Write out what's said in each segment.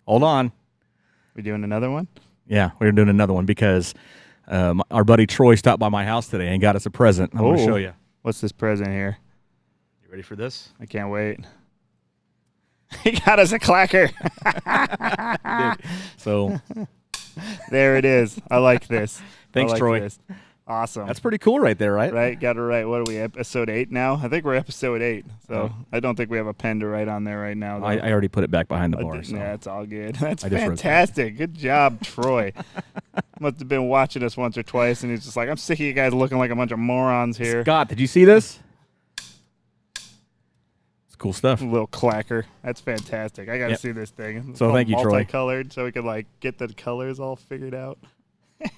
Hold on. We doing another one? Yeah, we're doing another one because our buddy Troy stopped by my house today and got us a present. I'm going to show you. What's this present here? You ready for this? I can't wait. He got us a clacker. So there it is. I like this. Thanks, Troy. This. Awesome. That's pretty cool right there, right? Right, got it right. What are we, episode 8 now? I think we're episode 8, so I don't think we have a pen to write on there right now. Though. I already put it back behind the bar. So. Yeah, it's all good. That's fantastic. Good job, Troy. Must have been watching us once or twice, and he's just like, I'm sick of you guys looking like a bunch of morons here. Scott, did you see this? It's cool stuff. A little clacker. That's fantastic. I got to see this thing. So thank you, Troy. Multicolored, so we could like get the colors all figured out.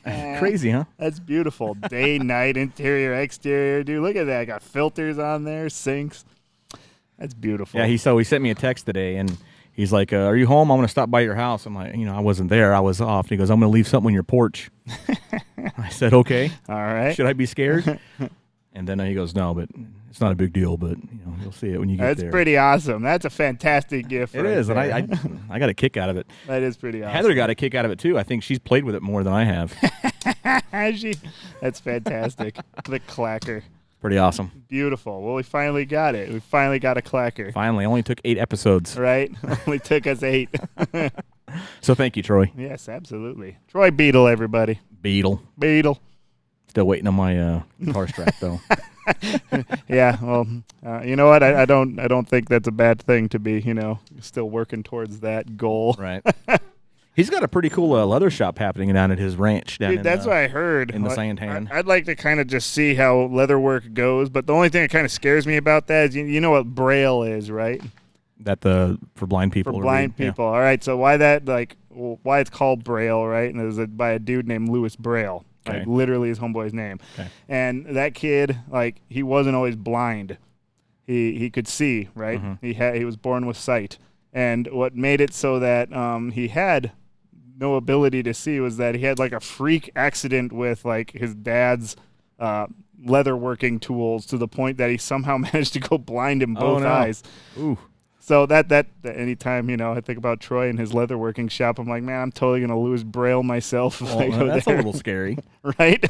Crazy, huh? That's beautiful. Day, night, interior, exterior. Dude, look at that. Got filters on there, sinks. That's beautiful. Yeah, he sent me a text today, and he's like, are you home? I'm going to stop by your house. I'm like, I wasn't there. I was off. And he goes, I'm going to leave something on your porch. I said, okay. All right. Should I be scared? And then he goes, no, but it's not a big deal, but you'll see it when you get there. That's pretty awesome. That's a fantastic gift. It is, and I got a kick out of it. That is pretty awesome. Heather got a kick out of it, too. I think she's played with it more than I have. Has she? That's fantastic. The clacker. Pretty awesome. Beautiful. Well, we finally got it. We finally got a clacker. Finally. Only took 8 episodes. Right? Only took us 8. So thank you, Troy. Yes, absolutely. Troy Beetle, everybody. Beetle. Still waiting on my guitar strap, though. Yeah, well, you know what? I don't think that's a bad thing to be, still working towards that goal. Right. He's got a pretty cool leather shop happening down at his ranch. That's what I heard. In the Santan. I'd like to kind of just see how leather work goes, but the only thing that kind of scares me about that is you know what Braille is, right? For blind people. For blind people. Yeah. All right, so why it's called Braille, right? And it was by a dude named Louis Braille. Okay. Like literally his homeboy's name. Okay. And that kid, he wasn't always blind. He could see, right? Mm-hmm. He was born with sight. And what made it so that he had no ability to see was that he had a freak accident with his dad's leather working tools to the point that he somehow managed to go blind in both eyes. Ooh. So that anytime, I think about Troy and his leather working shop, I'm like, man, I'm totally going to lose Braille myself if I go that's there. a little scary. Right?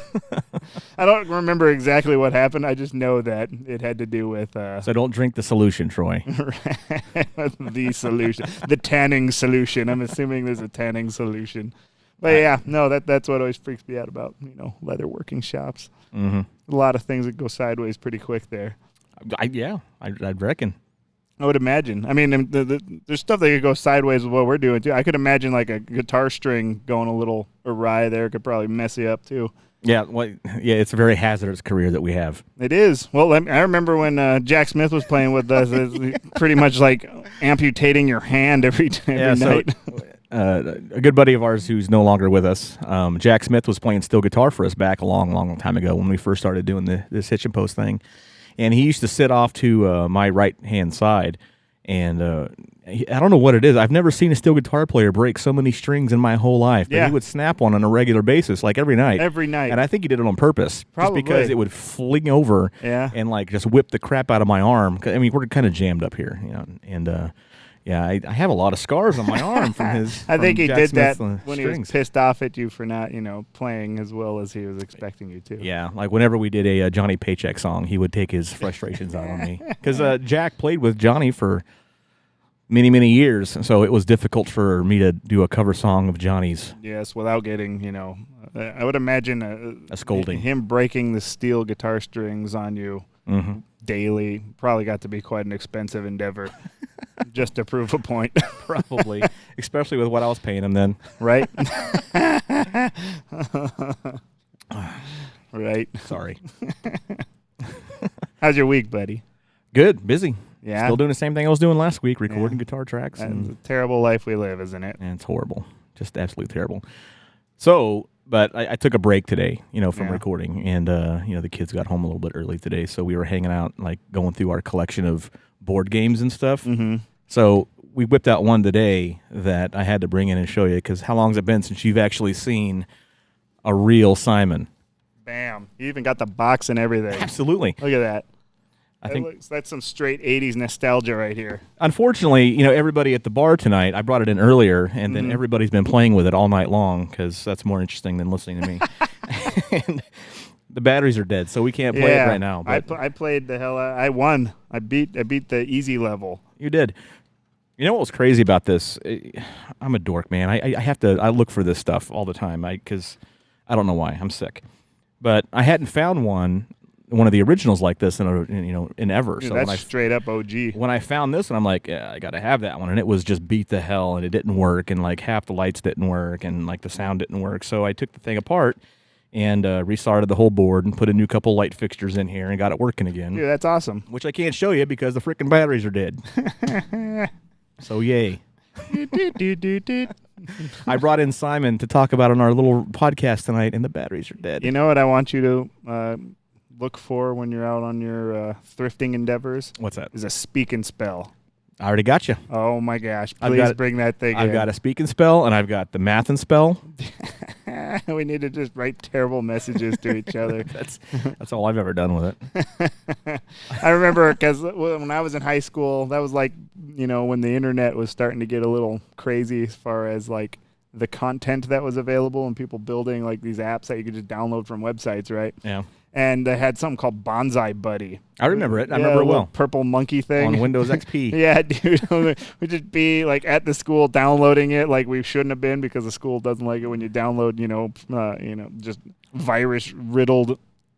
I don't remember exactly what happened. I just know that it had to do with... So don't drink the solution, Troy. The solution. The tanning solution. I'm assuming there's a tanning solution. But yeah, no, that's what always freaks me out about, leather working shops. Mm-hmm. A lot of things that go sideways pretty quick there. I'd reckon. I would imagine. I mean, there's stuff that could go sideways with what we're doing, too. I could imagine, a guitar string going a little awry there could probably mess you up, too. Yeah, it's a very hazardous career that we have. It is. Well, I remember when Jack Smith was playing with us, it's pretty much like amputating your hand every night. A good buddy of ours who's no longer with us, Jack Smith, was playing steel guitar for us back a long, long time ago when we first started doing this hitch and post thing. And he used to sit off to my right-hand side, and I don't know what it is. I've never seen a steel guitar player break so many strings in my whole life. But he would snap one on a regular basis, every night. Every night. And I think he did it on purpose. Probably. Just because it would fling over and, just whip the crap out of my arm. I mean, we're kind of jammed up here, and... I have a lot of scars on my arm from his. I think he Jack did Smith's, that when strings. he was pissed off at you for not, playing as well as he was expecting you to. Yeah, whenever we did a Johnny Paycheck song, he would take his frustrations out on me. Because Jack played with Johnny for many, many years, so it was difficult for me to do a cover song of Johnny's. Yes, without getting, I would imagine a scolding. Him breaking the steel guitar strings on you daily probably got to be quite an expensive endeavor. Just to prove a point. Probably. Especially with what I was paying him then. Right? Right. Sorry. How's your week, buddy? Good. Busy. Yeah. Still doing the same thing I was doing last week, recording guitar tracks. It's a terrible life we live, isn't it? And it's horrible. Just absolutely terrible. So, but I took a break today, from recording. And, the kids got home a little bit early today. So we were hanging out, going through our collection of board games and stuff. Mm-hmm. So we whipped out one today that I had to bring in and show you, because how long has it been since you've actually seen a real Simon? Bam. You even got the box and everything. Absolutely. Look at that. I think that's some straight 80s nostalgia right here. Unfortunately, everybody at the bar tonight, I brought it in earlier, and then everybody's been playing with it all night long because that's more interesting than listening to me. And the batteries are dead, so we can't play it right now. But I played the hell out. I won. I beat the easy level. You did. You know what was crazy about this? I'm a dork, man. I look for this stuff all the time because I don't know why. I'm sick. But I hadn't found one of the originals like this in ever. Dude, so that's straight up OG. When I found this one, I'm like, yeah, I got to have that one. And it was just beat the hell, and it didn't work, and like half the lights didn't work, and like the sound didn't work. So I took the thing apart and restarted the whole board and put a new couple light fixtures in here and got it working again. Dude, that's awesome. Which I can't show you because the freaking batteries are dead. So yay. I brought in Simon to talk about on our little podcast tonight, and the batteries are dead. You know what I want you to look for when you're out on your thrifting endeavors? What's that? Is a speak and spell. I already got you. Oh my gosh! Please bring that thing in. I've got a speak and spell, and I've got the math and spell. We need to just write terrible messages to each other. That's all I've ever done with it. I remember because when I was in high school, that was like, when the internet was starting to get a little crazy as far as like the content that was available and people building like these apps that you could just download from websites, right? Yeah. And they had something called Bonsai Buddy. I remember it. I remember it well. Purple monkey thing on Windows XP. Yeah, dude. We'd just be like at the school downloading it like we shouldn't have been because the school doesn't like it when you download, just virus riddled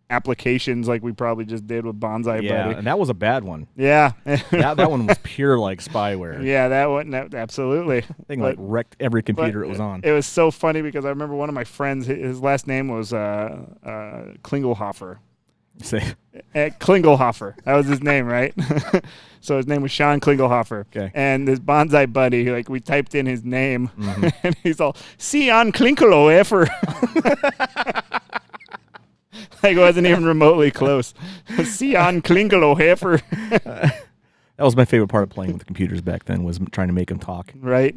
applications like we probably just did with Bonsai Buddy. Yeah, and that was a bad one. Yeah. that one was pure like spyware. Yeah, that one, absolutely. Thing like wrecked every computer it was on. It was so funny because I remember one of my friends, his last name was Klingelhofer. Say Klingelhofer. That was his name, right? So his name was Sean Klingelhofer. Okay. And this Bonsai Buddy, like we typed in his name, and he's all, Sean Klingelhofer. Like it wasn't even remotely close. Sean Klingelhofer. That was my favorite part of playing with computers back then, was trying to make them talk. Right.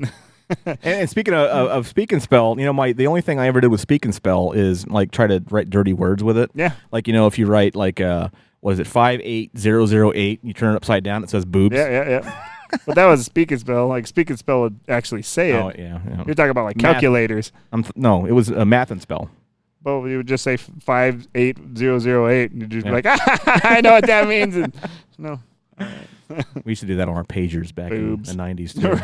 And speaking of speak and spell, the only thing I ever did with speak and spell is like try to write dirty words with it. Yeah. Like, if you write like, what is it, 58008, you turn it upside down, it says boobs. Yeah. But that was speak and spell. Like speak and spell would actually say it. Oh, yeah. You're talking about like calculators. No, it was a math and spell. But you would just say 58008, and you'd just be like, I know what that means. And, no. We used to do that on our pagers back in the 90s, too.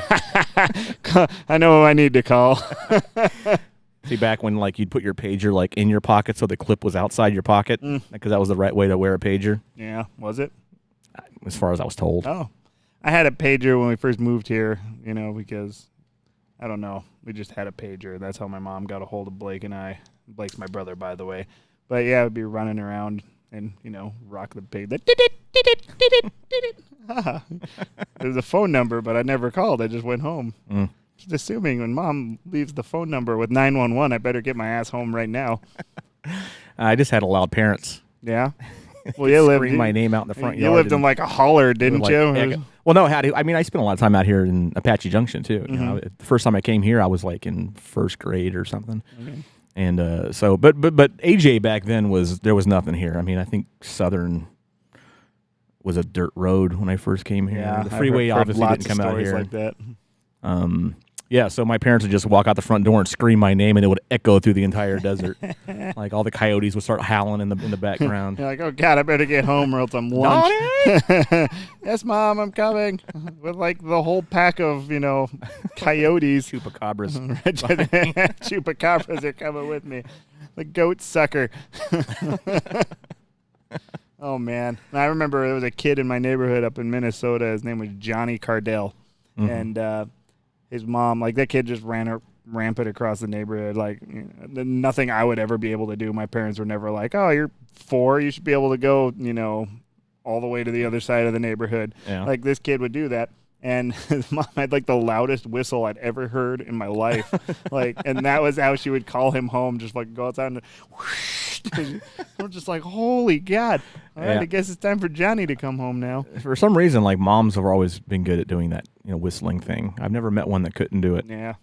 I know who I need to call. See, back when like you'd put your pager like in your pocket so the clip was outside your pocket, because that was the right way to wear a pager. Yeah, was it? As far as I was told. Oh. I had a pager when we first moved here, because, I don't know, we just had a pager. That's how my mom got a hold of Blake and I. Blake's my brother, by the way. But yeah, I'd be running around and, rock the pig. There's a phone number, but I never called. I just went home. Just assuming when Mom leaves the phone number with 911, I better get my ass home right now. I just had loud parents. Yeah? Well, you lived my name out in the front yard. You lived in like a holler, didn't you? Well, no, I spent a lot of time out here in Apache Junction, too. The first time I came here, I was like in first grade or something. Okay. And but AJ back then there was nothing here. I mean, I think Southern was a dirt road when I first came here. Yeah, the freeway obviously didn't come out here. Like that. Yeah, so my parents would just walk out the front door and scream my name, and it would echo through the entire desert. Like all the coyotes would start howling in the background. You're like, oh God, I better get home or else I'm lunch. Yes, Mom, I'm coming with like the whole pack of coyotes. Chupacabras. Chupacabras are coming with me. The goat sucker. Oh man, I remember there was a kid in my neighborhood up in Minnesota. His name was Johnny Cardell, and his mom, like that kid just ran rampant across the neighborhood. Like nothing I would ever be able to do. My parents were never like, "Oh, you're 4, you should be able to go, all the way to the other side of the neighborhood." Yeah. Like this kid would do that. And his mom had like the loudest whistle I'd ever heard in my life. And that was how she would call him home, just like go outside and whoosh. I'm just like, holy God. All right, I guess it's time for Johnny to come home now. For some reason, like moms have always been good at doing that, whistling thing. I've never met one that couldn't do it. Yeah.